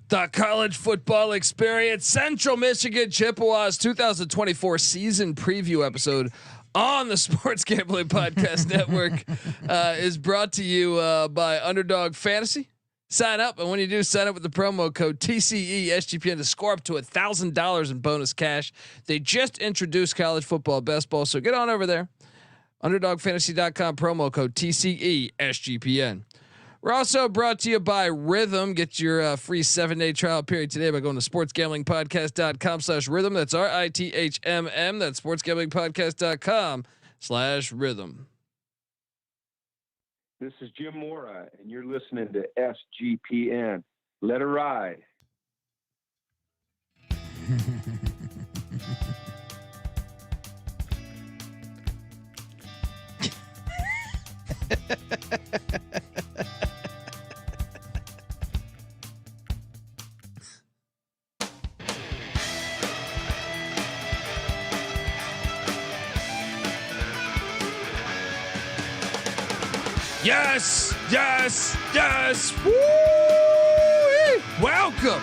The college football experience, Central Michigan Chippewas 2024 season preview episode on the Sports Gambling Podcast Network is brought to you by Underdog Fantasy. Sign up, and when you do, sign up with the promo code TCE SGPN to score up to $1,000 in bonus cash. They just introduced college football best ball, so get on over there. UnderdogFantasy.com, promo code TCE SGPN. We're also brought to you by Rhythm. Get your free 7-day trial period today by going to sportsgamblingpodcast.com/rhythm. That's RITHMM. That's sportsgamblingpodcast.com/rhythm. This is Jim Mora, and you're listening to SGPN. Let it ride. Yes, yes, yes. Woo! Welcome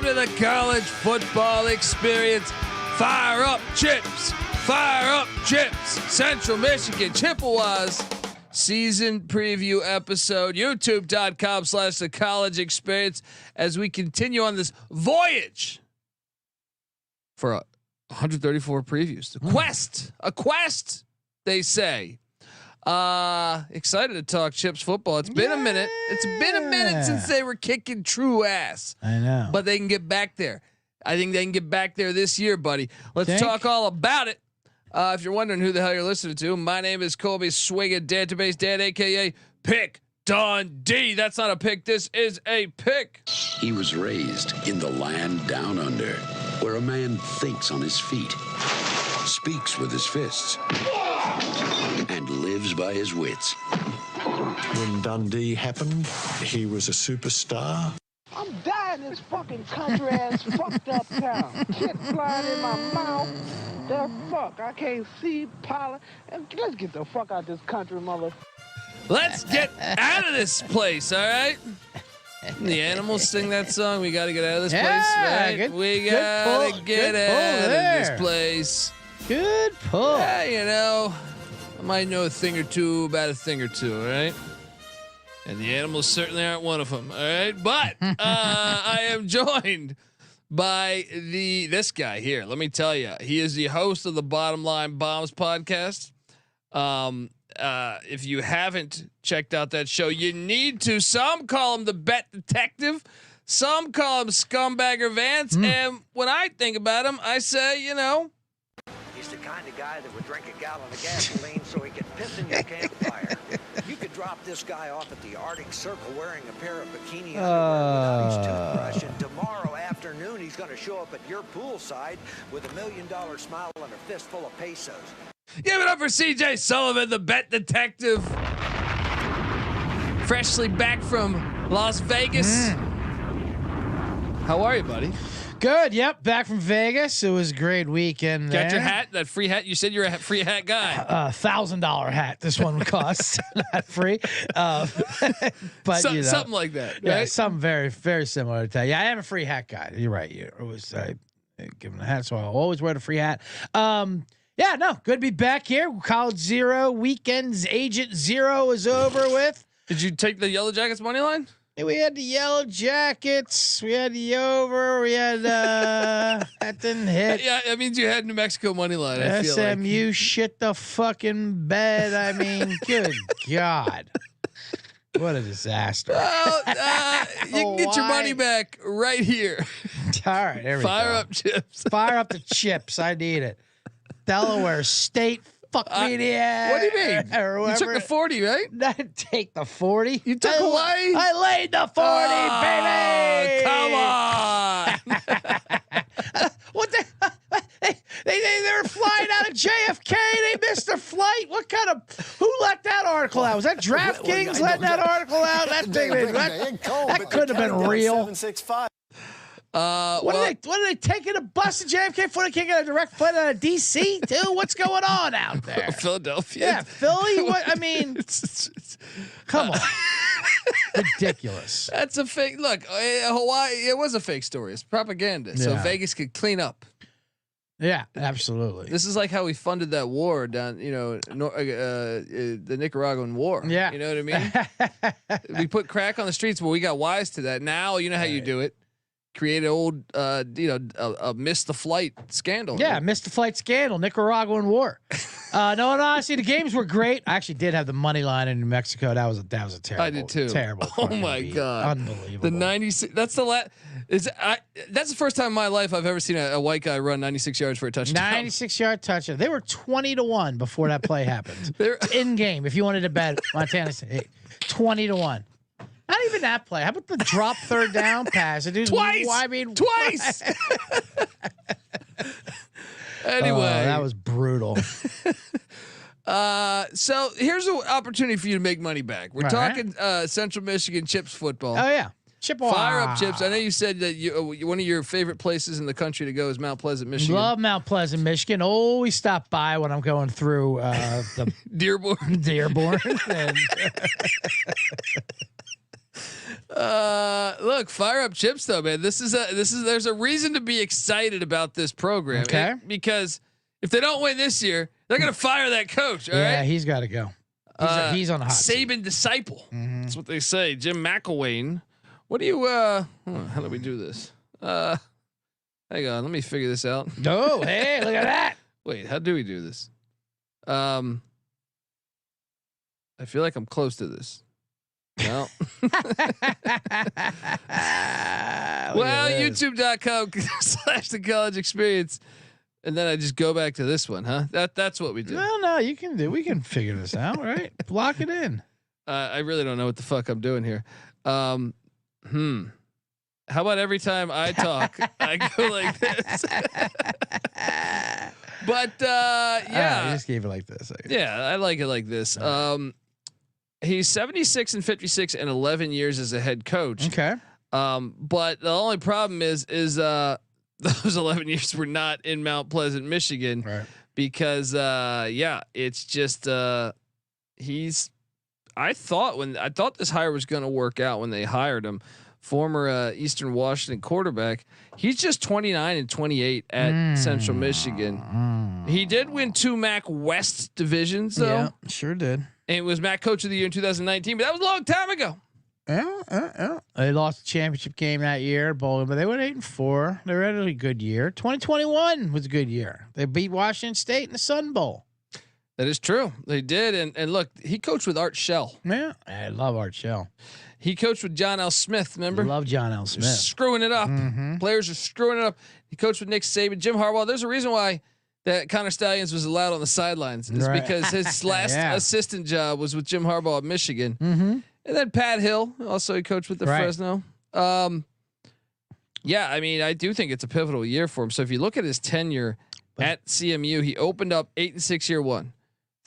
to the college football experience. Fire up, Chips! Fire up, Chips! Central Michigan Chippewas season preview episode. YouTube.com/the college experience as we continue on this voyage for 134 previews. A quest, they say. Excited to talk Chips football. It's been a minute. It's been a minute since they were kicking true ass. I know, but they can get back there. I think they can get back there this year, buddy. Let's talk all about it. If you're wondering who the hell you're listening to, my name is Colby Swigga, Database Dad, aka Pick Dundee. That's not a pick. This is a pick. He was raised in the land down under, where a man thinks on his feet, speaks with his fists, and lives by his wits. When Dundee happened, he was a superstar. I'm dying in this fucking country ass fucked up town. Shit flying in my mouth. The fuck, I can't see pollen. Let's get the fuck out of this country, mother. Let's get out of this place, all right? The Animals sing that song. We got to get out of this place, right? We got to get out of this place. Good pull. Yeah, you know, I might know a thing or two about a thing or two, all right? And the Animals certainly aren't one of them, all right? But I am joined by this guy here. Let me tell you, he is the host of the Bottom Line Bombs podcast. If you haven't checked out that show, you need to. Some call him the Bet Detective. Some call him Scumbagger Vance. And when I think about him, I say, you know, he's the kind of guy that would drink a gallon of gasoline so he could piss in your campfire. You could drop this guy off at the Arctic Circle wearing a pair of bikini underwear without his toothbrush, and tomorrow afternoon he's going to show up at your poolside with $1 million smile and a fistful of pesos. Give it up for CJ Sullivan, the Bet Detective. Freshly back from Las Vegas. How are you, buddy? Good. Yep. Back from Vegas. It was a great weekend. Got your hat, that free hat. You said you're a free hat guy. $1,000 hat. This one would cost not free. But you know, something like that. Yeah, right? something very, very similar to that. Yeah, I am a free hat guy. You're right. It was given a hat, so I'll always wear the free hat. Yeah, no, good to be back here. College Zero weekends. Agent Zero is over with. Did you take the Yellow Jackets money line? We had the Yellow Jackets. We had the over. We had that didn't hit. Yeah, that means you had New Mexico money line. I feel SMU like. shit the fucking bed. I mean, good God. What a disaster. Well, you can get your money back right here. All right, there we Fire go. up, Chips. Fire up the chips. I need it. Delaware State. Fuck me the ass. What do you mean? You took the 40, right? Not take the 40. You took Hawaii? I laid the 40, baby. Come on. What the? They were flying out of JFK. They missed their flight. What kind of? Who let that article out? Was that DraftKings letting that article out? That thing. That couldn't have been real. What are they taking a bus to JFK before they can't get a direct flight out of DC too? What's going on out there? Philadelphia. Yeah, Philly. What I mean, come on. Ridiculous. That's a fake. Look, Hawaii. It was a fake story. It's propaganda. So Yeah. Vegas could clean up. Yeah, absolutely. This is like how we funded that war down, the Nicaraguan war. Yeah. You know what I mean? We put crack on the streets, but we got wise to that. Now you know how you do it. Create an old, missed the flight scandal. Yeah, missed the flight scandal, Nicaraguan war. No, honestly, the games were great. I actually did have the money line in New Mexico. That was a terrible. I did too. Terrible. Oh fucking my beat. God. Unbelievable. The 96. That's the last. That's the first time in my life I've ever seen a white guy run 96 yards for a touchdown. 96-yard touchdown. They were 20-1 before that play happened. They're in game. If you wanted to bet Montana State, 20-1. Not even that play. How about the drop third down pass? Dude, twice. I mean, twice. Anyway, that was brutal. So here's an opportunity for you to make money back. We're talking Central Michigan Chips football. Oh yeah, Chippewa. Fire up Chips. I know you said that one of your favorite places in the country to go is Mount Pleasant, Michigan. Love Mount Pleasant, Michigan. Always stop by when I'm going through the Dearborn. And look, fire up Chips though, man. There's a reason to be excited about this program. Okay. Because if they don't win this year, they're gonna fire that coach. All right. he's got to go. He's on the hot seat. Saban disciple. That's what they say. Jim McElwain. What do you? How do we do this? Hang on. Let me figure this out. Oh, hey, look at that. Wait, how do we do this? I feel like I'm close to this. No. Well, YouTube.com/the college experience. And then I just go back to this one, huh? That's what we do. No, you can do. We can figure this out, right? Block it in. I really don't know what the fuck I'm doing here. How about every time I talk, I go like this? But yeah, I just gave it like this. Yeah, I like it like this. He's 76 and 56 and 11 years as a head coach. Okay. But the only problem is those 11 years were not in Mount Pleasant, Michigan, Right. because it's just I thought this hire was going to work out when they hired him. Former Eastern Washington quarterback. He's just 29 and 28 at Central Michigan. He did win 2 MAC West divisions though. Yeah, sure did. And it was MAC Coach of the Year in 2019, but that was a long time ago. Yeah. They lost the championship game that year, bowling, but they went 8-4. They had a good year. 2021 was a good year. They beat Washington State in the Sun Bowl. That is true. They did, and look, he coached with Art Shell. Yeah, I love Art Shell. He coached with John L. Smith. Remember? Love John L. Smith. Screwing it up. Mm-hmm. Players are screwing it up. He coached with Nick Saban, Jim Harbaugh. There's a reason why that Connor Stallions was allowed on the sidelines. It's because his last assistant job was with Jim Harbaugh at Michigan. Mm-hmm. And then Pat Hill, also he coached with the Fresno. Yeah, I mean, I do think it's a pivotal year for him. So if you look at his tenure at CMU, he opened up 8-6 year one,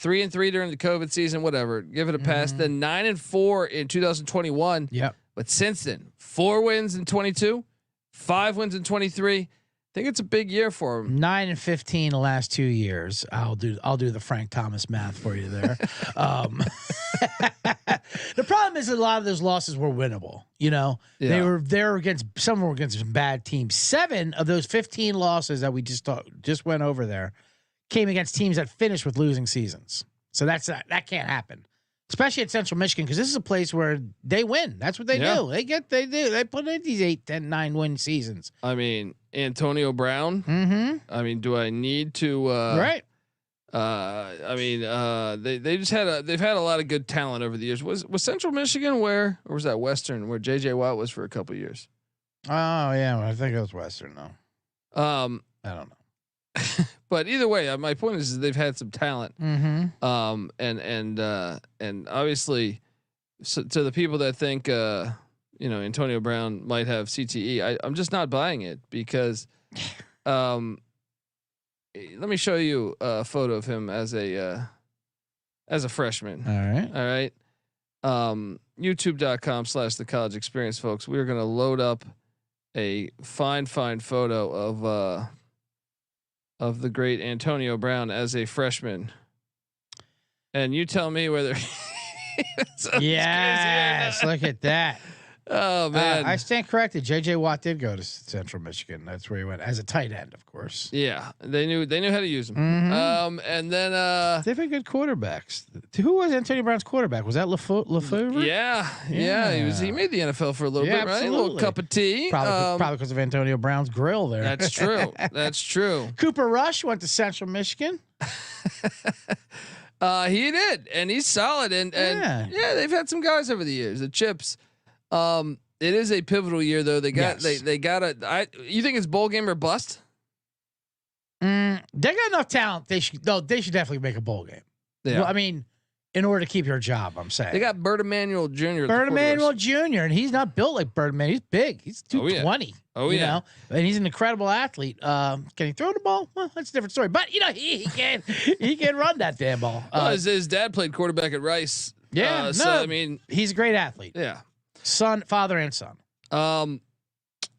3-3 during the COVID season, whatever, give it a pass. Then 9-4 in 2021. Yep. But since then, 4 wins in 22, 5 wins in 23. I think it's a big year for him. 9-15 the last 2 years. I'll do the Frank Thomas math for you there. The problem is a lot of those losses were winnable. You know, they were against some were against some bad teams. 7 of those 15 losses that we just went over there came against teams that finished with losing seasons. So that can't happen, especially at Central Michigan, because this is a place where they win. That's what they do. They put in these 8, 10, 9 win seasons. I mean, Antonio Brown. Mm-hmm. I mean, do I need to? Right. I mean, they've had a lot of good talent over the years. Was Central Michigan or was that Western where JJ Watt was for a couple of years? Oh yeah, well, I think it was Western though. I don't know. But either way, my point is they've had some talent. Mm-hmm. And obviously, to the people that think Antonio Brown might have CTE, I'm just not buying it because, let me show you a photo of him as a freshman. All right. YouTube.com/the college experience, folks. We're going to load up a fine photo of the great Antonio Brown as a freshman. And you tell me whether Yes, look at that. Oh man, I stand corrected. J.J. Watt did go to Central Michigan. That's where he went as a tight end, of course. yeah, they knew how to use him. Mhm. And then They've had good quarterbacks. Who was Antonio Brown's quarterback? Was that Lefevre? yeah, he made the NFL for a little Yeah, bit, right? A little absolutely. cup of tea. Probably because of Antonio Brown's grill there. That's true. That's true. Cooper Rush went to Central Michigan. He did, and he's solid. And yeah, they've had some guys over the years. The Chips. It is a pivotal year though. They got they got a. You think it's bowl game or bust? They got enough talent. They should definitely make a bowl game. Yeah. Well, I mean, in order to keep your job, I'm saying They got Bert Emanuel Jr. Bert Emanuel Jr. and he's not built like Bert Emanuel. He's big. He's 220. You know, and he's an incredible athlete. Can he throw the ball? Well, that's a different story. But you know, he can run that damn ball. His dad played quarterback at Rice. Yeah, so I mean, he's a great athlete. Yeah, father and son. All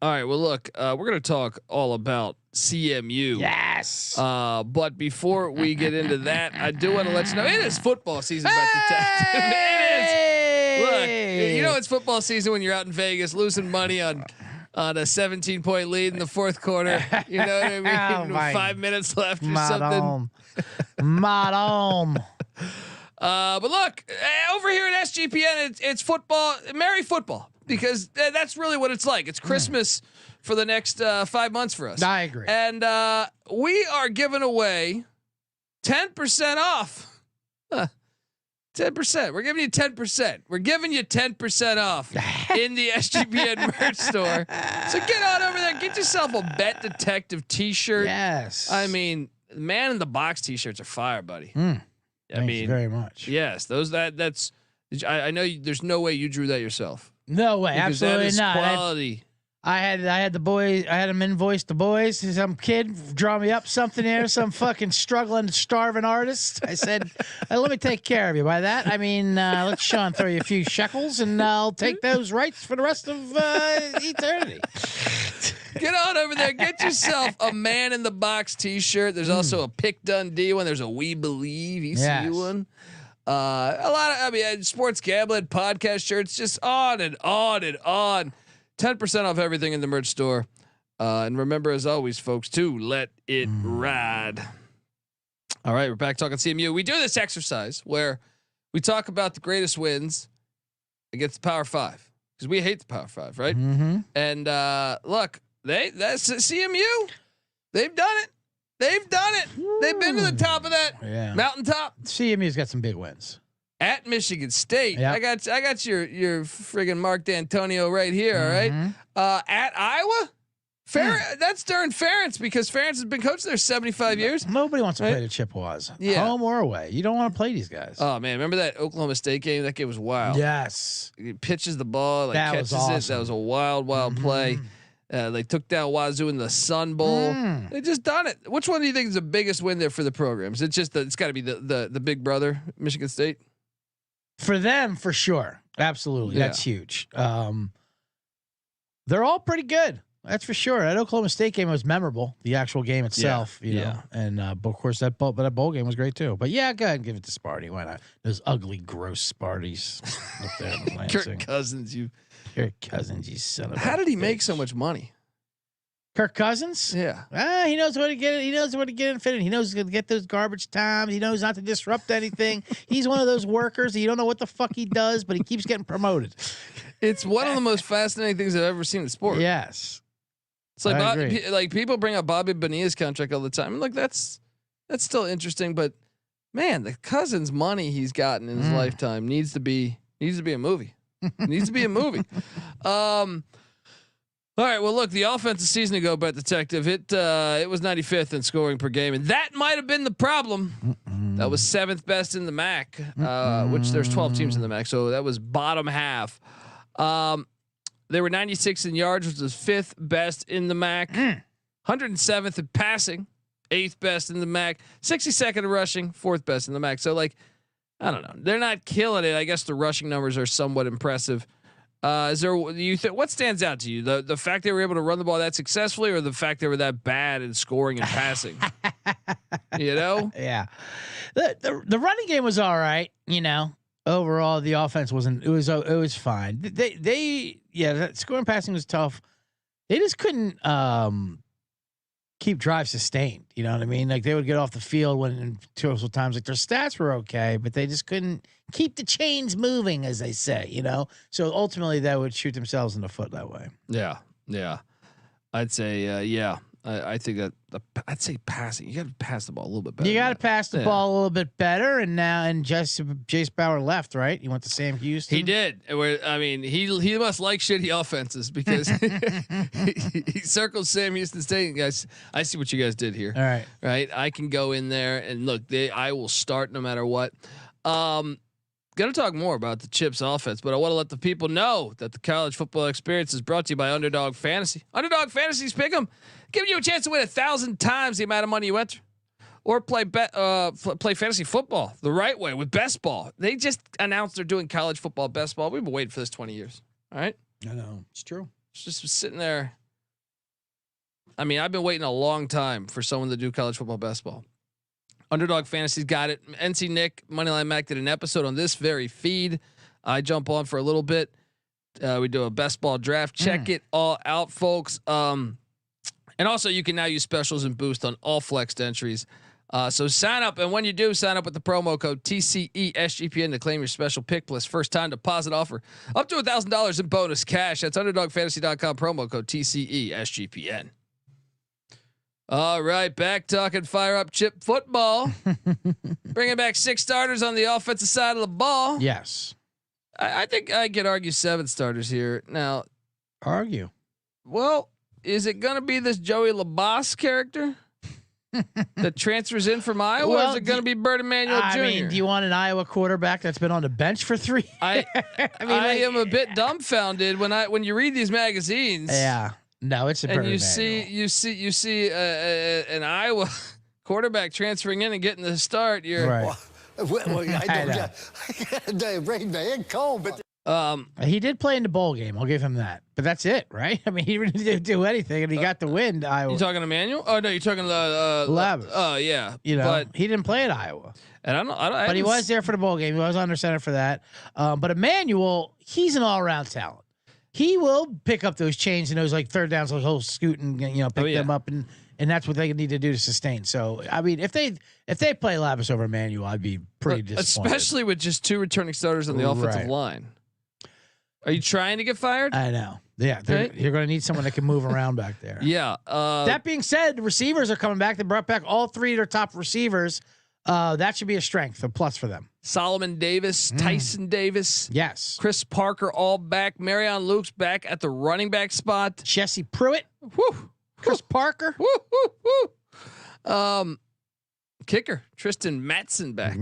right. Well, look, we're gonna talk all about CMU. Yes. But before we get into that, I do want to let you know it is football season. It is. Look, you know it's football season when you're out in Vegas losing money on a 17-point lead in the fourth quarter. You know what I mean? 5 minutes left or something. Madam. But look, over here at SGPN, it's football, merry football, because that's really what it's like. It's Christmas for the next 5 months for us. I agree. And we are giving away 10% off. 10%. We're giving you 10%. We're giving you 10% off in the SGPN merch store. So get on over there, get yourself a Bet Detective T-shirt. Yes. I mean, Man in the Box T-shirts are fire, buddy. Thank you very much. Yes, that's. I know there's no way you drew that yourself. No way, Because absolutely that is not. quality. I had the boys. I had them invoice the boys. Some kid draw me up something there. Some fucking struggling, starving artist. I said, "Let me take care of you." By that, I mean let Sean throw you a few shekels, and I'll take those rights for the rest of eternity. Get on over there. Get yourself a Man in the Box T-shirt. There's also a Pick Dundee one. There's a We Believe ECU one. A lot of sports gambling podcast shirts. Just on and on and on. 10% off everything in the merch store. And remember, as always, folks, to let it ride. All right, we're back talking CMU. We do this exercise where we talk about the greatest wins against the Power Five, because we hate the Power Five, right? Mm-hmm. And look, that's CMU. They've done it. They've done it. They've been to the top of that mountaintop. CMU's got some big wins. At Michigan State, yep. I got your friggin' Mark D'Antonio right here. All right, at Iowa, that's during Ferentz, because Ferentz has been coach there 75 years. Nobody wants to play the Chippewas, home or away. You don't want to play these guys. Oh man, remember that Oklahoma State game? That game was wild. Yes, he pitches the ball, like that catches was awesome. it. That was a wild play. They took down Wazoo in the Sun Bowl. They just done it. Which one do you think is the biggest win there for the programs? It's just it's got to be the big brother, Michigan State. For them, for sure. Absolutely. That's huge. They're all pretty good. That's for sure. That Oklahoma State game was memorable. The actual game itself, you know, and of course that bowl game was great too. But yeah, go ahead and give it to Sparty. Why not? Those ugly, gross Sparties up there in Lansing. Kirk Cousins, you son of a How did he bitch. make so much money? Kirk Cousins? Yeah. He knows what to get. He knows what to get in fit in. He knows to get those garbage times. He knows not to disrupt anything. He's one of those workers. You don't know what the fuck he does, but he keeps getting promoted. It's one of the most fascinating things I've ever seen in sport. Yes. It's like like people bring up Bobby Bonilla's contract all the time. And like that's still interesting, but man, the Cousins money he's gotten in his lifetime needs to be a movie. Needs to be a movie. All right. Well, look, the offensive season ago, Bet Detective, it was 95th in scoring per game, and that might have been the problem. That was 7th best in the MAC, which there's 12 teams in the MAC, so that was bottom half. They were 96 in yards, which was 5th best in the MAC, 107th in passing, 8th best in the MAC, 62nd in rushing, 4th best in the MAC. So like, I don't know, they're not killing it. I guess the rushing numbers are somewhat impressive. What stands out to you? The fact they were able to run the ball that successfully, or the fact they were that bad in scoring and passing? You know? Yeah. The running game was all right, you know. overall, the offense wasn't. It was fine. That scoring passing was tough. They just couldn't keep drives sustained. You know what I mean? Like they would get off the field when two times, like their stats were okay, but they just couldn't keep the chains moving, as they say. You know, so ultimately they would shoot themselves in the foot that way. Yeah, I'd say yeah. I think that I'd say passing. You got to pass the ball a little bit better. You got to pass the ball a little bit better. And Jace Bauer left, right? You went to Sam Houston. He did. I mean, he must like shitty offenses because he circled Sam Houston State. Guys, I see what you guys did here. All right, right. I can go in there and look. I will start no matter what. Going to talk more about the Chips offense, but I want to let the people know that the college football experience is brought to you by Underdog Fantasy. Underdog Fantasy's Pick'em, giving you a chance to win 1,000 times the amount of money you enter, or play fantasy football the right way with Best Ball. They just announced they're doing college football Best Ball. We've been waiting for this 20 years. All right, I know it's true. It's just sitting there. I mean, I've been waiting a long time for someone to do college football Best Ball. Underdog Fantasy's got it. NC Nick, Moneyline Mac did an episode on this very feed. I jump on for a little bit. We do a best ball draft. Check it all out, folks. And also you can now use specials and boost on all flexed entries. So sign up, and when you do, sign up with the promo code TCESGPN to claim your special pick plus first time deposit offer up to $1,000 in bonus cash. That's UnderdogFantasy.com, promo code TCESGPN. All right, back talking fire up Chip football. Bringing back 6 starters on the offensive side of the ball. Yes, I think I could argue 7 starters here. Now, argue. Well, is it going to be this Joey Labas character that transfers in from Iowa, or is it going to be Bert Emanuel Jr.? I mean, do you want an Iowa quarterback that's been on the bench for 3? I am a bit dumbfounded when you read these magazines. Yeah. No, it's a and you see an Iowa quarterback transferring in and getting the start. You're right. Well, I don't rain my head cold, but he did play in the bowl game. I'll give him that, but that's it, right? I mean, he really didn't do anything, and he got the win. Iowa. You talking Emmanuel? Oh no, you're talking Labas. Oh yeah, you know, but he didn't play at Iowa. And I don't. But he was there for the bowl game. He was under center for that. But Emmanuel, he's an all-around talent. He will pick up those chains and those like third downs, like whole scoot and pick them up, and that's what they need to do to sustain. So I mean, if they play Labas over Emmanuel, I'd be pretty disappointed. Especially with just 2 returning starters on the offensive line. Are you trying to get fired? I know. Yeah, you're going to need someone that can move around back there. Yeah. That being said, the receivers are coming back. They brought back all 3 of their top receivers. That should be a strength, a plus for them. Solomon Davis, Tyson Davis, yes, Chris Parker, all back. Marion Luke's back at the running back spot. Jesse Pruitt, Chris Parker, kicker Tristan Matson back.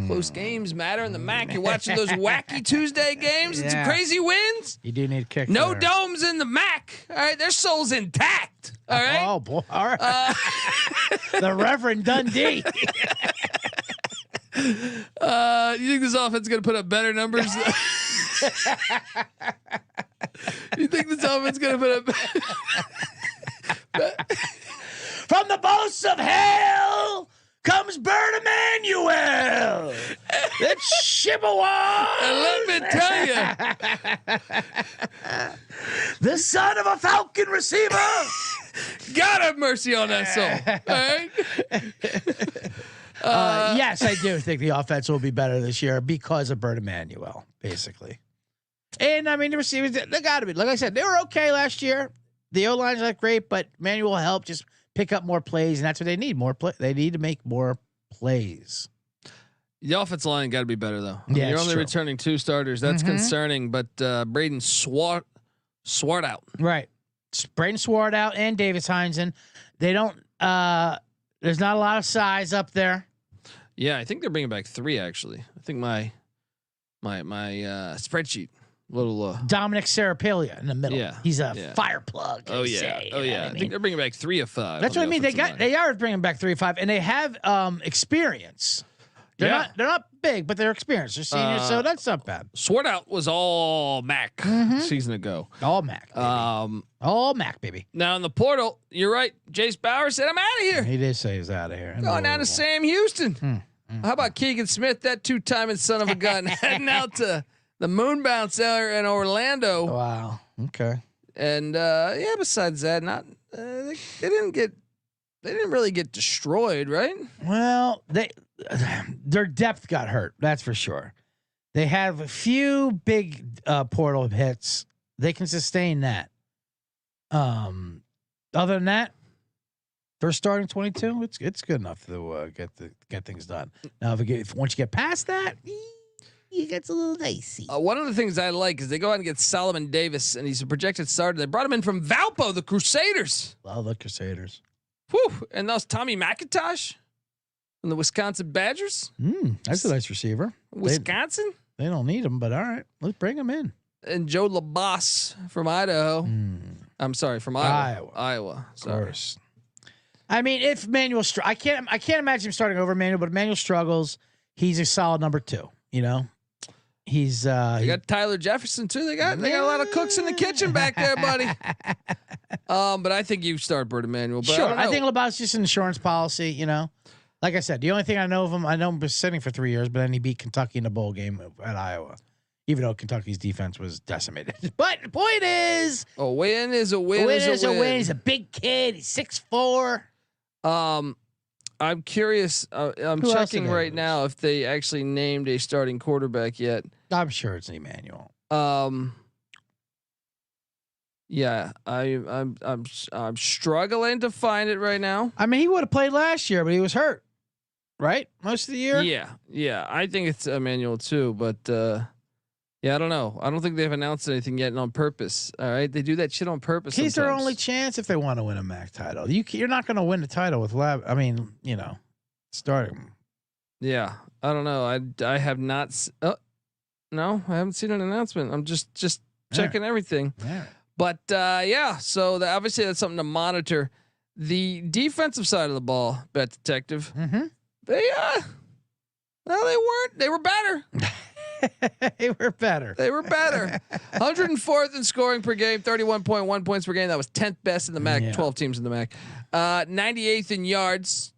Close games matter in the MAC. You're watching those wacky Tuesday games and some crazy wins. You do need a kicker. No domes in the MAC. All right, their soul's intact. All right. Oh boy. All right. The Reverend Dundee. You think this offense is going to put up better numbers? You think this offense is going to put up? From the boasts of hell comes Bert Emanuel. It's Chippewa. And let me tell you, the son of a Falcon receiver. God have mercy on that soul. All right. Yes, I do think the offense will be better this year because of Bert Emanuel, basically. And I mean, the receivers, they got to be. Like I said, they were okay last year. The O line's not great, but Emanuel helped just pick up more plays, and that's what they need. They need to make more plays. The offensive line got to be better though. Yeah, you're only true. returning 2 starters. That's concerning. But Braden Swart out. Right. Braden Swart out and Davis Heinzen. They don't. There's not a lot of size up there. Yeah, I think they're bringing back 3 actually. I think my spreadsheet little Dominic Sarapilia in the middle. Yeah, he's a fire plug. Oh yeah, I think they're bringing back 3 of 5. That's what I mean. They are bringing back 3 of 5, and they have experience. They're not big, but they're experienced. They're seniors, so that's not bad. Swart out was all MAC season ago. All MAC. Baby. All MAC, baby. Now in the portal, you're right. Jace Bauer said, "I'm out of here." He did say he's out of here. Going down to Sam Houston. How about Keegan Smith, that 2-timing son of a gun, heading out to the moon bounce there in Orlando? Wow. Okay. And besides that, not they didn't really get destroyed, right? Well, their depth got hurt. That's for sure. They have a few big portal hits. They can sustain that. Other than that, first starting 22, it's good enough to get things done. Now, once you get past that, it gets a little dicey. One of the things I like is they go out and get Solomon Davis, and he's a projected starter. They brought him in from Valpo, the Crusaders. Love the Crusaders. Whew. And those Tommy McIntosh from the Wisconsin Badgers. That's a nice receiver. Wisconsin? They don't need him, but all right, let's bring him in. And Joe LaBosse from Idaho. I'm sorry, from Iowa. Of Sorry. course. I mean, if Manuel, I can't imagine him starting over Manuel, but if Manuel struggles, he's a solid number 2. You know, he's they got Tyler Jefferson too. They got a lot of cooks in the kitchen back there, buddy. But I think you start Bert Emanuel. But sure, I think LaBosse just an insurance policy. You know, like I said, the only thing I know of him, I know him was sitting for 3 years, but then he beat Kentucky in the bowl game at Iowa. Even though Kentucky's defense was decimated. But the point is, a win is a win. Is a win. He's a big kid. He's 6'4". I'm curious. I'm checking right now if they actually named a starting quarterback yet. I'm sure it's Emmanuel. Yeah, I'm struggling to find it right now. I mean, he would have played last year, but he was hurt, right? Most of the year. Yeah. I think it's Emmanuel too, but yeah, I don't know. I don't think they've announced anything yet, and on purpose. All right, they do that shit on purpose. He's their sometimes. only chance if they want to win a MAC title. You're not going to win the title with Lab. I mean, you know, start him. Yeah, I don't know. I have not. No, I haven't seen an announcement. I'm just checking everything. Yeah. But yeah, so obviously that's something to monitor. The defensive side of the ball, Bet Detective. Mm-hmm. They weren't. They were better. They were better. 104th in scoring per game, 31.1 points per game. That was 10th best in the MAC. 12 teams in the MAC. 98th in yards.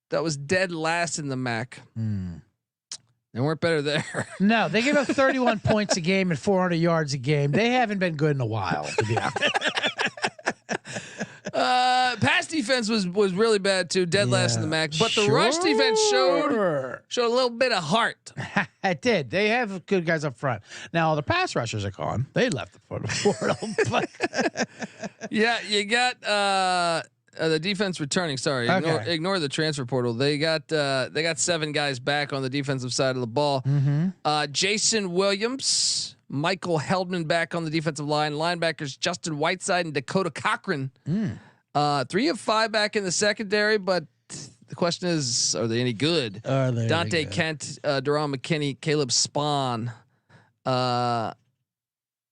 That was dead last in the MAC. They weren't better there. No, they gave up 31 points a game and 400 yards a game. They haven't been good in a while, to be honest. Pass defense was really bad too, dead last in the MAC. But the rush defense showed a little bit of heart. It did. They have good guys up front. Now all the pass rushers are gone. They left the portal. But yeah, you got the defense returning. Sorry, ignore the transfer portal. They got 7 guys back on the defensive side of the ball. Jason Williams. Michael Heldman back on the defensive line. Linebackers Justin Whiteside and Dakota Cochran. 3 of 5 back in the secondary, but the question is, are they any good? Dante Kent, Deron McKinney, Caleb Spahn. I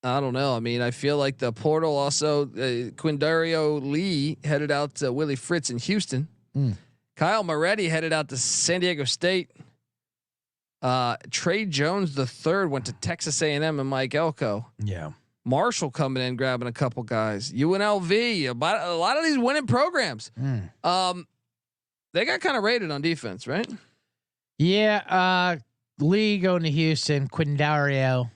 don't know. I mean, I feel like the portal also, Quindario Lee headed out to Willie Fritz in Houston. Kyle Moretti headed out to San Diego State. Trey Jones III went to Texas A&M and Mike Elko. Yeah. Marshall coming in, grabbing a couple guys. UNLV, a lot of these winning programs. They got kind of rated on defense, right? Yeah. Lee going to Houston. Quindario,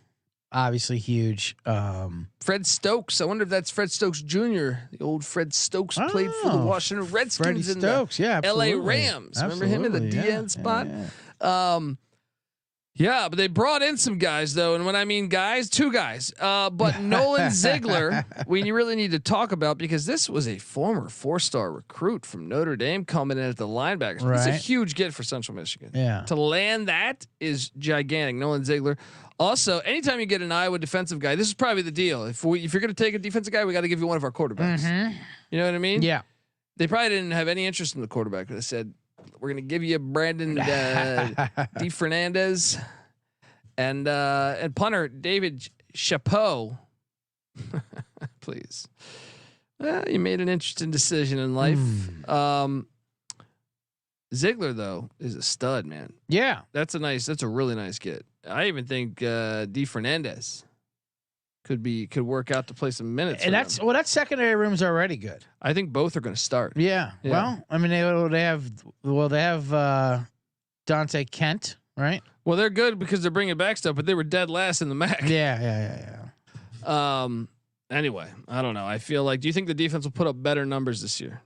obviously huge. Fred Stokes. I wonder if that's Fred Stokes Jr. The old Fred Stokes played for the Washington Redskins in the LA Rams. Remember him in the DN spot? Yeah, but they brought in some guys though, and when I mean guys, 2 guys. But Nolan Ziegler, we really need to talk about because this was a former 4-star recruit from Notre Dame coming in at the linebackers. Right. It's a huge get for Central Michigan. Yeah, to land that is gigantic. Nolan Ziegler. Also, anytime you get an Iowa defensive guy, this is probably the deal. If you're going to take a defensive guy, we got to give you one of our quarterbacks. You know what I mean? Yeah. They probably didn't have any interest in the quarterback. They said, we're going to give you Brandon D. Fernandez and punter David Chapeau. Please. You made an interesting decision in life. Ziegler though is a stud, man. Yeah. That's a really nice get. I even think D. Fernandez could work out to play some minutes. And that secondary room's already good. I think both are going to start. Yeah. Well, I mean they have Dante Kent, right? Well, they're good because they're bringing back stuff, but they were dead last in the MAC. Yeah. Anyway, I don't know. I feel like. Do you think the defense will put up better numbers this year?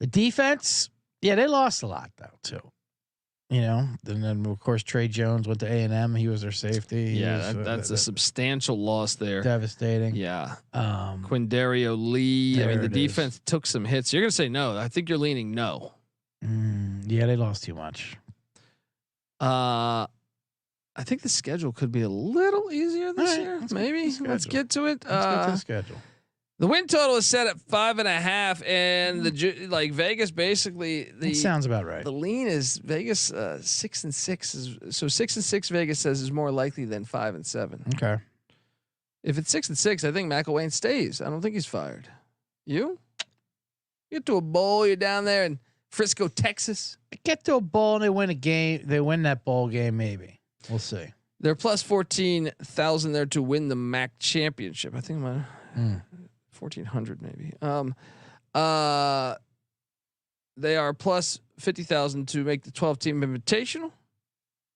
The defense, yeah, they lost a lot though too. And then of course Trey Jones went to A&M. He was their safety. Yeah, that's a substantial loss there. Devastating. Yeah. Quindario Lee. I mean, the defense took some hits. You're gonna say no. I think you're leaning no. Yeah, they lost too much. I think the schedule could be a little easier this year. Maybe let's get to it. Let's get to the schedule. The win total is set at 5.5, and the Vegas basically That sounds about right. The lean is Vegas 6-6 so 6-6 Vegas says is more likely than 5-7. Okay. If it's 6-6, I think McElwain stays. I don't think he's fired. You get to a bowl. You're down there in Frisco, Texas. Get to a bowl and they win a game. They win that bowl game. Maybe we'll see. They're plus 14,000 there to win the MAC championship. I think I'm 1,400 maybe. They are plus 50,000 to make the 12-team invitational,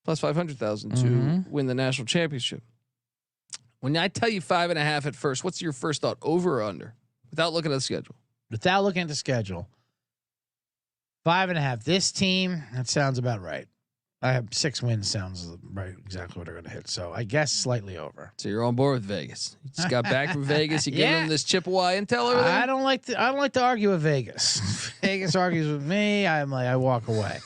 plus 500,000 to win the national championship. When I tell you 5.5 at first, what's your first thought? Over or under? Without looking at the schedule. Without looking at the schedule, 5.5. This team, that sounds about right. I have 6 wins. Sounds right. Exactly what they're going to hit. So I guess slightly over. So you're on board with Vegas. You just got back from Vegas. You give them this Chippewa intel over there. I don't like to argue with Vegas. Vegas argues with me. I walk away.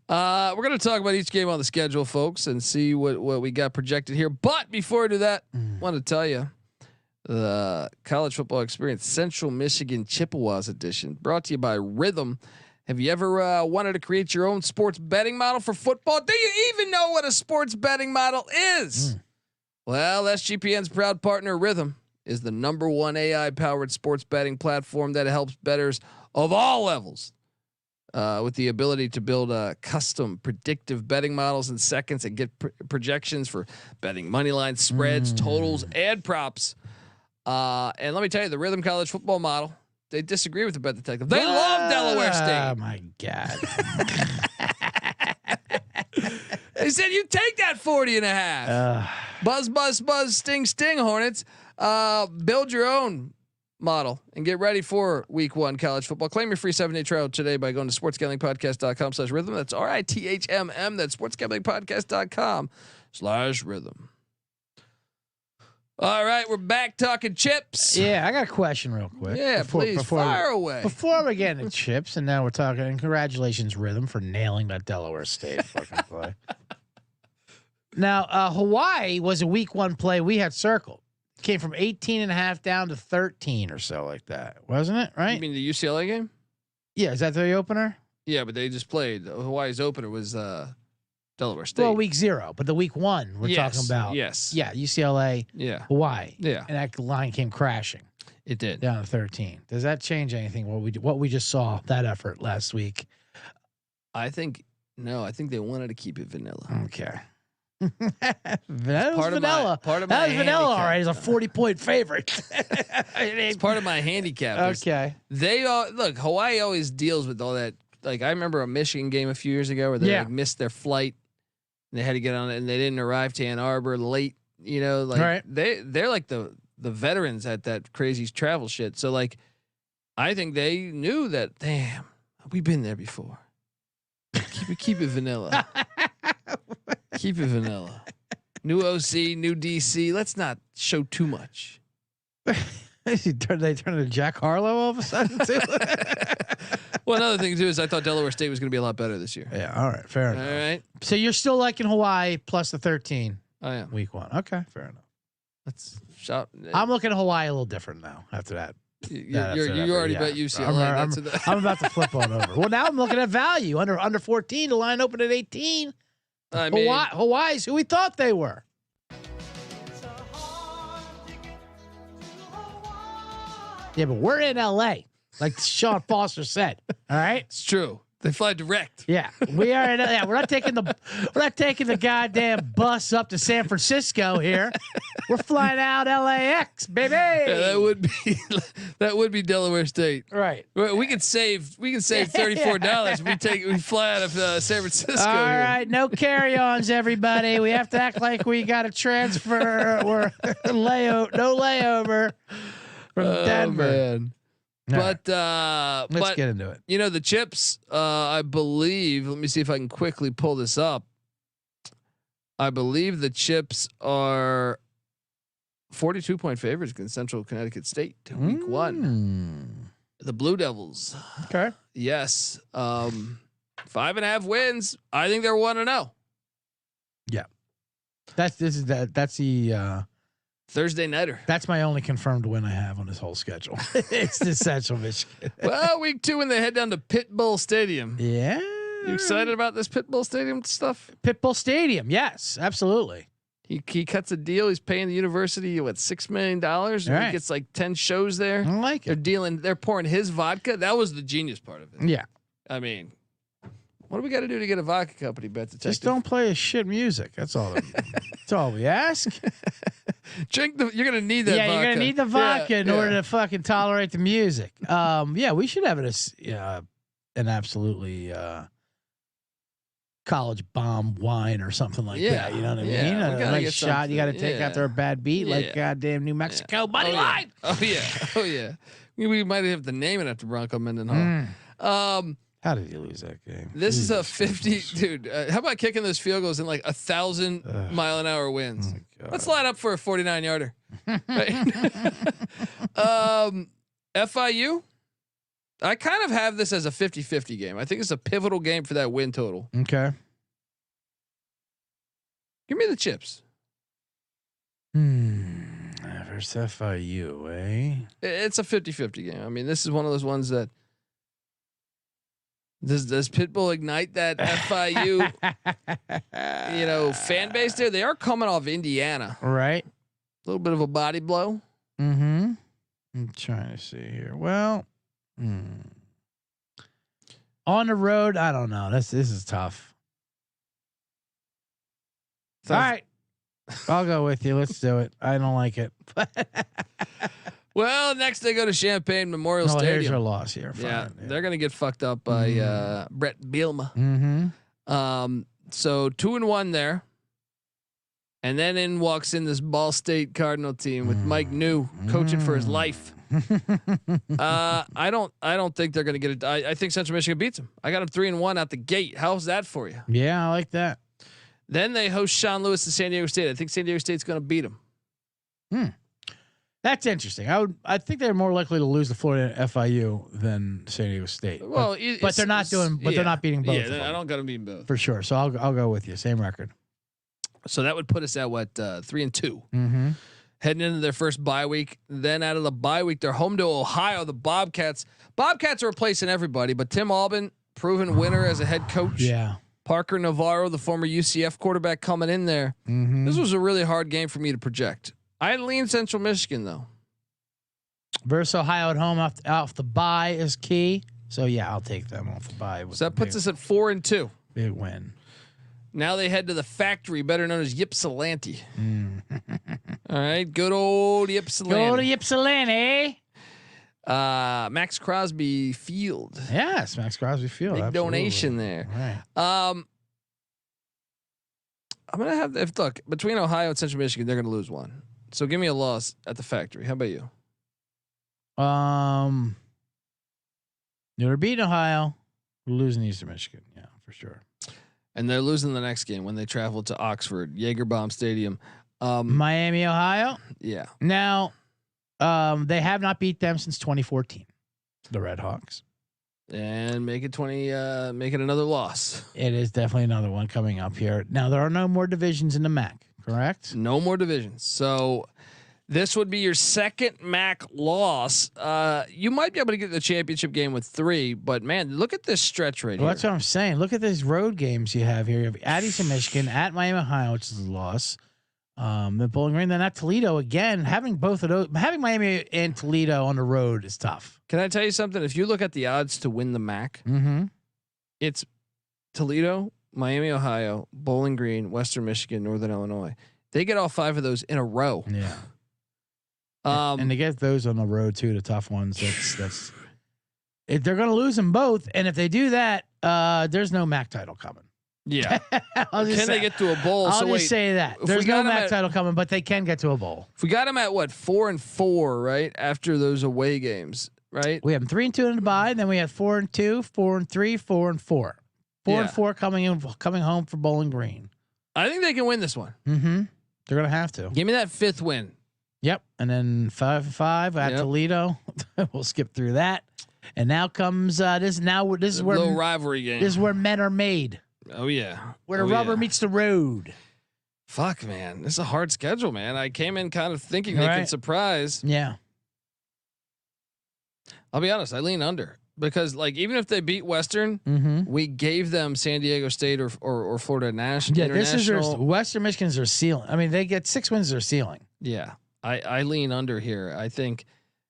We're going to talk about each game on the schedule, folks, and see what we got projected here. But before I do that, I want to tell you the College Football Experience Central Michigan Chippewas edition, brought to you by Rhythm. Have you ever wanted to create your own sports betting model for football? Do you even know what a sports betting model is? Well, SGPN's proud partner, Rhythm, is the #1 AI-powered sports betting platform that helps bettors of all levels with the ability to build custom predictive betting models in seconds and get projections for betting money lines, spreads, totals, and props. And let me tell you, the Rhythm College Football model, they disagree with the Bet Detective. They love Delaware State. Oh my God. They said you take that 40.5. Buzz, buzz, buzz, sting, sting, Hornets. Build your own model and get ready for week 1 college football. Claim your free 7-day trial today by going to sportsgamblingpodcast.com/rhythm. That's RITHMM. That's sportsgamblingpodcast.com/rhythm. All right, we're back talking chips. Yeah, I got a question real quick. Yeah, please fire away. Before we get into chips, and now we're talking. And congratulations, Rhythm, for nailing that Delaware State fucking play. Now, Hawaii was a week 1 play we had circled. Came from 18.5 down to 13 or so, like that, wasn't it? Right? You mean the UCLA game? Yeah, is that the opener? Yeah, but they just played. Hawaii's opener was Delaware State. Well, week 0, but the week 1 we're talking about. Yes. Yeah, UCLA. Yeah. Hawaii. Yeah. And that line came crashing. It did. Down to 13. Does that change anything? What we just saw that effort last week? I think they wanted to keep it vanilla. Okay. That was vanilla. Part of my vanilla. All right, he's a 40-point favorite. It's part of my handicap. Okay. They look. Hawaii always deals with all that. Like I remember a Michigan game a few years ago where they missed their flight. And they had to get on it, and they didn't arrive to Ann Arbor late. They're like the veterans at that crazy travel shit. So like, I think they knew that. Damn, we've been there before. Keep it vanilla. Keep it vanilla. New OC, new DC. Let's not show too much. They turned to Jack Harlow all of a sudden too. Well, another thing too is I thought Delaware State was going to be a lot better this year. Yeah. All right. Fair enough. All right. So you're still liking Hawaii plus the 13. I am. Week 1. Okay. Fair enough. Let's shout. I'm looking at Hawaii a little different now after that. You already bet UCLA. I'm about to flip on over. Well, now I'm looking at value under 14. The line opened at 18. I mean, Hawaii's who we thought they were. Yeah, but we're in LA, like Sean Foster said. All right, it's true. They fly direct. Yeah, we are in. Yeah, we're not taking the goddamn bus up to San Francisco here. We're flying out LAX, baby. Yeah, that would be Delaware State. Right. We could save $34 if we fly out of San Francisco. All here. right, no carry-ons, everybody. We have to act like we got a transfer or no layover from Denver. Man. But let's get into it. You know, the Chips, I believe, let me see if I can quickly pull this up. I believe the Chips are 42-point favorites against Central Connecticut State week 1. The Blue Devils. Okay. Yes. 5.5 wins. I think they're 1-0. Yeah. That's the Thursday nighter. That's my only confirmed win I have on this whole schedule. It's the Central Michigan. Well, week 2 when they head down to Pitbull Stadium. Yeah. You excited about this Pitbull Stadium stuff? Pitbull Stadium. Yes, absolutely. He cuts a deal. He's paying the university $6 million. And he gets like 10 shows there. I like it. They're pouring his vodka. That was the genius part of it. Yeah. I mean, what do we got to do to get a vodka company, Bet Detective? Just don't play shit music. That's all. That's all we ask. You're gonna need that. Yeah, vodka. you're gonna need the vodka in order to fucking tolerate the music. Yeah, we should have an absolutely college bomb wine or something like that. You know what I mean? A nice shot you got to take after a bad beat, like goddamn New Mexico Buddy Light. Oh yeah. We might have to name it after Bronco Mendenhall. How did you lose that game? This is a 50, dude. How about kicking those field goals in like 1,000-mile-an-hour winds? Oh Let's line up for a 49-yarder. FIU. I kind of have this as a 50-50 game. I think it's a pivotal game for that win total. Okay. Give me the Chips. Versus FIU, eh? It's a 50-50 game. I mean, this is one of those ones that does Pitbull ignite that FIU fan base there? They are coming off Indiana. Right. A little bit of a body blow. Mm-hmm. I'm trying to see here. Well, on the road, I don't know. This is tough. All right. I'll go with you. Let's do it. I don't like it. Well, next they go to Champaign Memorial Stadium. Here's our loss here. Fine. Yeah, they're gonna get fucked up by Brett Bielema. Mm-hmm. So 2-1 there, and then in walks this Ball State Cardinal team with Mike New coaching for his life. I don't think they're gonna get it. I think Central Michigan beats them. I got them 3-1 out the gate. How's that for you? Yeah, I like that. Then they host Sean Lewis to San Diego State. I think San Diego State's gonna beat them. That's interesting. I think they're more likely to lose to Florida FIU than San Diego State. Well, but they're not doing. But they're not beating both. Yeah, I don't got to beat both for sure. So I'll go with you. Same record. So that would put us at 3-2. Mm-hmm. Heading into their first bye week. Then out of the bye week, they're home to Ohio. The Bobcats. Bobcats are replacing everybody, but Tim Albin, proven winner as a head coach. Yeah. Parker Navarro, the former UCF quarterback, coming in there. Mm-hmm. This was a really hard game for me to project. I lean Central Michigan though. Versus Ohio at home off the bye is key. So yeah, I'll take them off the bye. So that puts us at 4-2. Big win. Now they head to the factory, better known as Ypsilanti. All right, good old Ypsilanti. Go to Ypsilanti. Max Crosby Field. Yes, Max Crosby Field. Big absolutely. donation there. Right. I'm gonna have between Ohio and Central Michigan, they're gonna lose one. So give me a loss at the factory. How about you? They're beating Ohio. We're losing Eastern Michigan. Yeah, for sure. And they're losing the next game when they travel to Oxford, Jagerbaum Stadium. Miami, Ohio. Yeah. Now, they have not beat them since 2014. The Red Hawks. And make it another loss. It is definitely another one coming up here. Now there are no more divisions in the MAC, correct? No more divisions. So this would be your second MAC loss. You might be able to get the championship game with 3, but man, look at this stretch right here. That's what I'm saying. Look at these road games you have here. You have at Eastern Michigan, at Miami, Ohio, which is a loss. The Bowling Green, then at Toledo again. Having both of those, having Miami and Toledo on the road is tough. Can I tell you something? If you look at the odds to win the MAC, it's Toledo, Miami, Ohio, Bowling Green, Western Michigan, Northern Illinois. They get all 5 of those in a row. Yeah. And to get those on the road too, the tough ones. That's if they're going to lose them both, and if they do that, there's no MAC title coming. Yeah. Can they get to a bowl? I'll just say that there's no MAC title coming, but they can get to a bowl. If we got them at what 4-4, right after those away games, right? We have them 3-2 in the bye, then we had 4-2, 4-3, 4-4, 4-4 coming home for Bowling Green. I think they can win this one. Mm-hmm. They're gonna have to. Give me that 5th win. Yep, and then 5-5 at Toledo. We'll skip through that, and now comes this is where little rivalry game. This is where men are made. Oh yeah, where the rubber meets the road. Fuck, man, this is a hard schedule, man. I came in kind of thinking they can surprise. Yeah, I'll be honest. I lean under because, like, even if they beat Western, we gave them San Diego State or Florida National. Yeah, this is their Western Michigan's their ceiling. I mean, they get 6 wins their ceiling. Yeah, I lean under here. I think,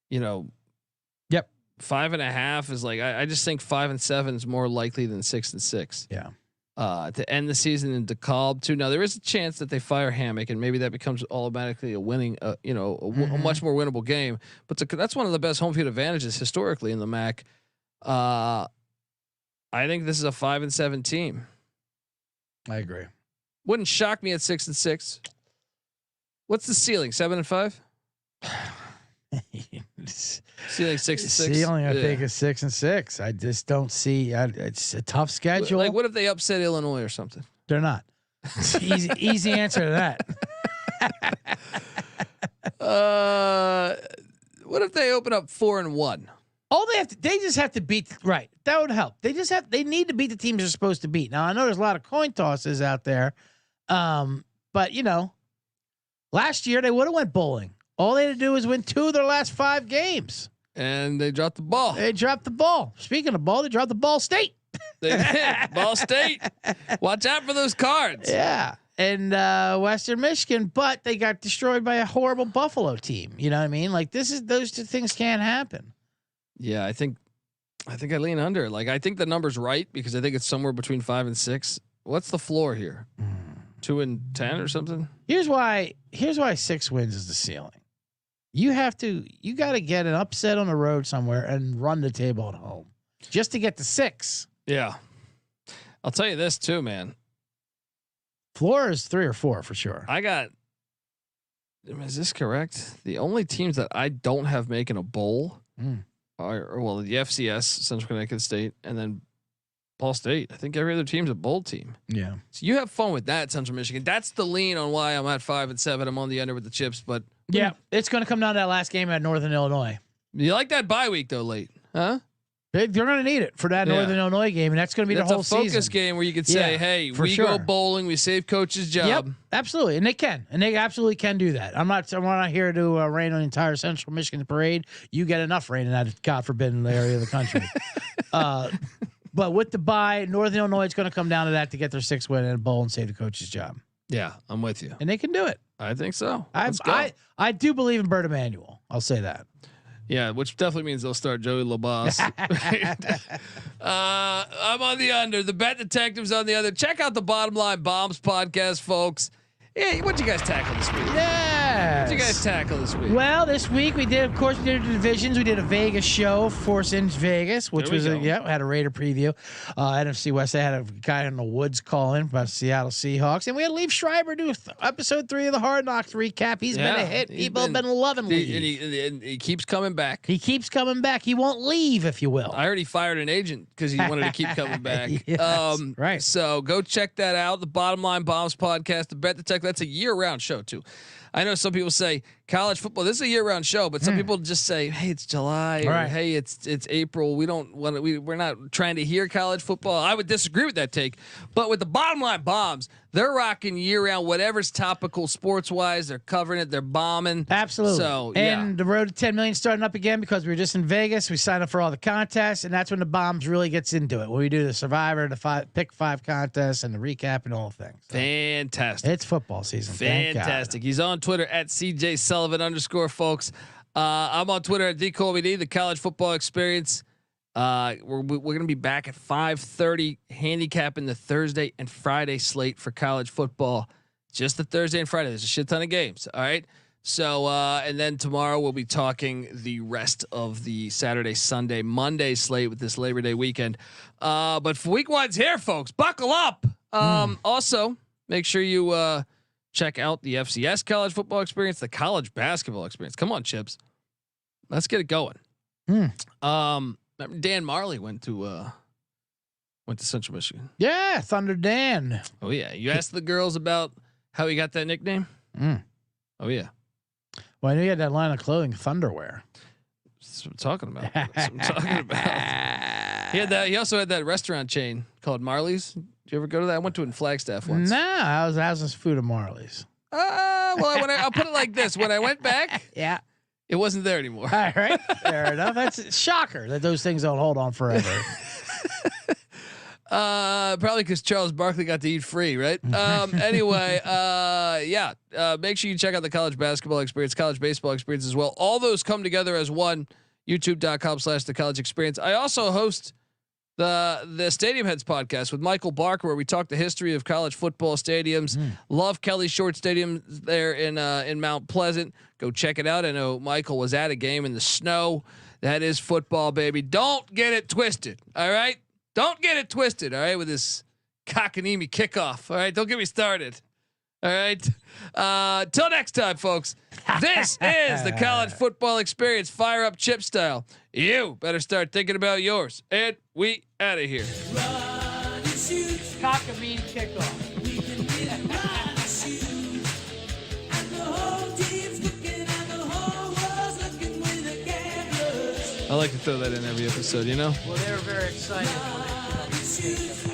5.5 is like I just think 5 and 7 is more likely than 6 and 6. Yeah. To end the season in DeKalb too. Now there is a chance that they fire Hammock and maybe that becomes automatically a winning, a much more winnable game. But that's one of the best home field advantages historically in the MAC. I think this is a 5 and 7 team. I agree. Wouldn't shock me at 6 and 6. What's the ceiling? 7 and 5. Ceiling 6 and 6. Ceiling, I think, is 6 and 6. I just don't see. It's a tough schedule. Like, what if they upset Illinois or something? They're not. Easy answer to that. What if they open up 4 and 1? All they just have to beat. Right, that would help. They need to beat the teams they're supposed to beat. Now I know there's a lot of coin tosses out there, but last year they would have went bowling. All they had to do was win 2 of their last 5 games. And they dropped the ball. Speaking of ball, they dropped the Ball State. They did. Ball State. Watch out for those cards. Yeah. And Western Michigan, but they got destroyed by a horrible Buffalo team. You know what I mean? Like those 2 things can't happen. Yeah, I think I lean under. Like I think the number's right because I think it's somewhere between 5 and 6. What's the floor here? 2 and 10 or something? Here's why 6 wins is the ceiling. You got to get an upset on the road somewhere and run the table at home just to get to 6. Yeah. I'll tell you this too, man. Floor is 3 or 4 for sure. Is this correct? The only teams that I don't have making a bowl are the FCS, Central Connecticut State, and then Ball State. I think every other team's a bowl team. Yeah. So you have fun with that, Central Michigan. That's the lean on why I'm at 5 and 7. I'm on the under with the chips, but yeah, it's going to come down to that last game at Northern Illinois. You like that bye week though, late, huh? They're going to need it for that Northern Illinois game, and that's going to be the whole season. It's a focus game where you could say, "Hey, we go bowling, we save coach's job." Yep, absolutely, and they absolutely can do that. I'm not here to rain on the entire Central Michigan parade. You get enough rain in that God forbidden area of the country. But with the bye, Northern Illinois is going to come down to that to get their 6th win in a bowl and save the coach's job. Yeah, I'm with you, and they can do it. I think so. I do believe in Bert Emanuel. I'll say that. Yeah, which definitely means they'll start Joey LaBasse. I'm on the under. The Bet Detective's on the other. Check out the Bottom Line Bombs podcast, folks. Hey, what'd you guys tackle this week? Yes. What'd you guys tackle this week? Well, this week we did the divisions. We did a Vegas show, Force in Vegas, which was had a Raider preview. NFC West, they had a guy in the woods calling about Seattle Seahawks, and we had Leif Schreiber do episode 3 of the Hard Knocks recap. He's been a hit. People have been loving Leif. He keeps coming back. He keeps coming back. He won't leave, if you will. I heard he fired an agent because he wanted to keep coming back. Yes, right. So go check that out. The Bottom Line Bombs podcast, the Bet Detective. That's a year-round show too. I know some people say college football. This is a year-round show, but some people just say, "Hey, it's July," or "Hey, it's April." We don't want to. We're not trying to hear college football. I would disagree with that take. But with the Bottom Line Bombs, they're rocking year-round. Whatever's topical sports-wise, they're covering it. They're bombing. Absolutely. So and the road to 10 million starting up again because we were just in Vegas. We signed up for all the contests, and that's when the Bombs really gets into it. When we do the Survivor, the pick 5 contests, and the recap and all things. So fantastic. It's football season. Fantastic. He's on Twitter at CJ Sullivan _ folks. I'm on Twitter at DColbyD, the college football experience. We're going to be back at 5:30, handicapping the Thursday and Friday slate for college football. Just the Thursday and Friday. There's a shit ton of games. All right. So, and then tomorrow we'll be talking the rest of the Saturday, Sunday, Monday slate with this Labor Day weekend. But for week one's here, folks, buckle up. Also, make sure you check out the FCS college football experience, the college basketball experience. Come on, Chips. Let's get it going. Dan Marley went to Central Michigan. Yeah, Thunder Dan. Oh yeah. You asked the girls about how he got that nickname? Oh yeah. Well, I knew he had that line of clothing, Thunderwear. That's what I'm talking about. That's what I'm talking about. He had that. He also had that restaurant chain called Marley's. Did you ever go to that? I went to it in Flagstaff once. No, how's this food at Marley's? Well, I'll put it like this: when I went back, Yeah. it wasn't there anymore. All right. Fair enough. That's a shocker that those things don't hold on forever. Probably because Charles Barkley got to eat free, right? Anyway, yeah. Make sure you check out the college basketball experience, college baseball experience as well. All those come together as one. YouTube.com/the college experience. I also host the Stadium Heads podcast with Michael Barker, where we talk the history of college football stadiums. Love Kelly Short Stadium there in Mount Pleasant. Go check it out. I know Michael was at a game in the snow. That is football, baby. Don't get it twisted. All right. Don't get it twisted. All right. With this cockanimi kickoff. All right. Don't get me started. All right. Till next time, folks. This is the college football experience. Fire up Chip style. You better start thinking about yours. And we out of here. Cockamine kickoff. I like to throw that in every episode, you know? Well, they were very excited when they